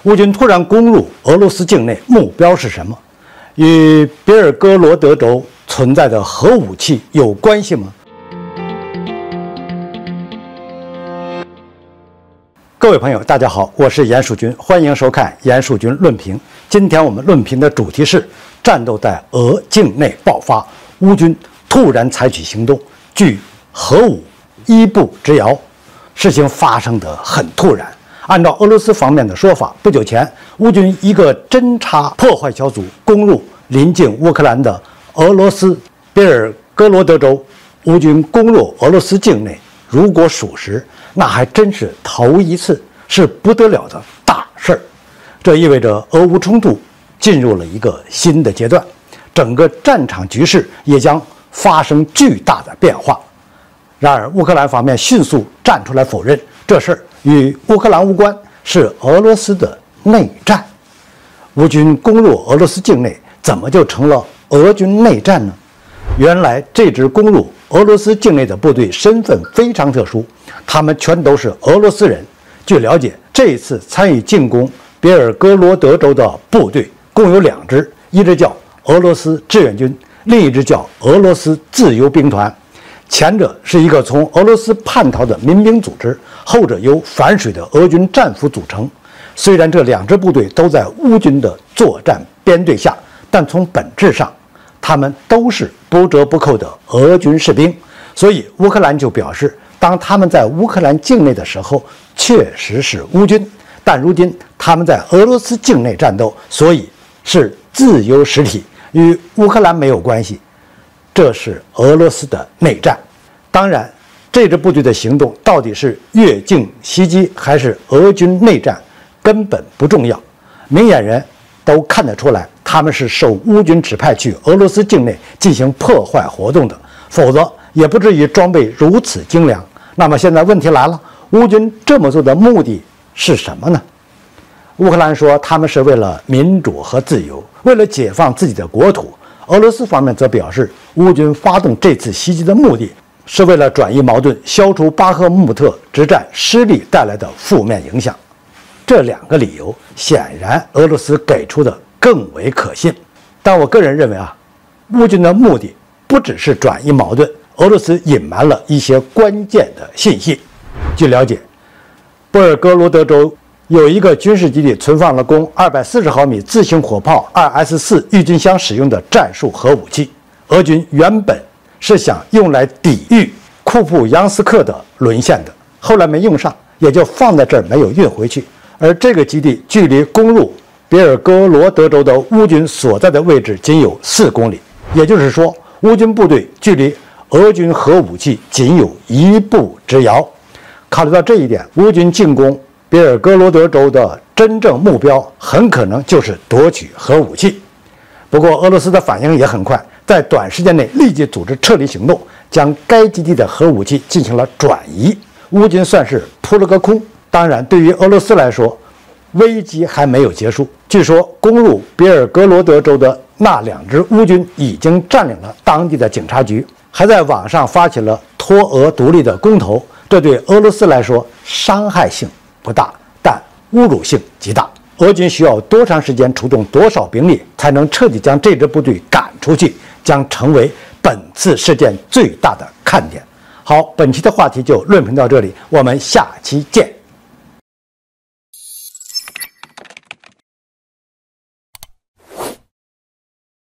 乌军突然攻入俄罗斯境内，目标是什么？与别尔哥罗德州存在的核武器有关系吗？各位朋友，大家好，我是严树军，欢迎收看严树军论评。今天我们论评的主题是：战斗在俄境内爆发，乌军突然采取行动，距核武一步之遥。事情发生得很突然。按照俄罗斯方面的说法，不久前，乌军一个侦察破坏小组攻入临近乌克兰的俄罗斯别尔哥罗德州。乌军攻入俄罗斯境内，如果属实，那还真是头一次，是不得了的大事儿。这意味着俄乌冲突进入了一个新的阶段，整个战场局势也将发生巨大的变化。然而，乌克兰方面迅速站出来否认这事儿与乌克兰无关，是俄罗斯的内战。乌军攻入俄罗斯境内，怎么就成了俄军内战呢？原来这支攻入俄罗斯境内的部队身份非常特殊，他们全都是俄罗斯人。据了解，这一次参与进攻别尔哥罗德州的部队共有2支，一支叫俄罗斯志愿军，另一支叫俄罗斯自由兵团。前者是一个从俄罗斯叛逃的民兵组织，后者由反水的俄军战俘组成。虽然这2支部队都在乌军的作战编队下，但从本质上，他们都是不折不扣的俄军士兵。所以乌克兰就表示，当他们在乌克兰境内的时候，确实是乌军，但如今他们在俄罗斯境内战斗，所以是自由实体，与乌克兰没有关系。这是俄罗斯的内战。当然，这支部队的行动到底是越境袭击还是俄军内战，根本不重要。明眼人都看得出来，他们是受乌军指派去俄罗斯境内进行破坏活动的，否则也不至于装备如此精良。那么现在问题来了，乌军这么做的目的是什么呢？乌克兰说他们是为了民主和自由，为了解放自己的国土。俄罗斯方面则表示，乌军发动这次袭击的目的是为了转移矛盾，消除巴赫穆特之战失利带来的负面影响。这2个理由显然俄罗斯给出的更为可信。但我个人认为乌军的目的不只是转移矛盾，俄罗斯隐瞒了一些关键的信息。据了解，波尔哥罗德州有一个军事基地存放了供240毫米自行火炮 2S4 郁金香使用的战术核武器。俄军原本是想用来抵御库普扬斯克的沦陷的，后来没用上，也就放在这儿没有运回去。而这个基地距离攻入别尔哥罗德州的乌军所在的位置仅有4公里，也就是说，乌军部队距离俄军核武器仅有1步之遥。考虑到这一点，乌军进攻别尔哥罗德州的真正目标很可能就是夺取核武器。不过，俄罗斯的反应也很快，在短时间内立即组织撤离行动，将该基地的核武器进行了转移。乌军算是扑了个空。当然，对于俄罗斯来说，危机还没有结束。据说，攻入别尔哥罗德州的那2支乌军已经占领了当地的警察局，还在网上发起了脱俄独立的公投。这对俄罗斯来说伤害性不大，但侮辱性极大。俄军需要多长时间出动多少兵力才能彻底将这支部队赶出去，将成为本次事件最大的看点。好，本期的话题就论评到这里，我们下期见。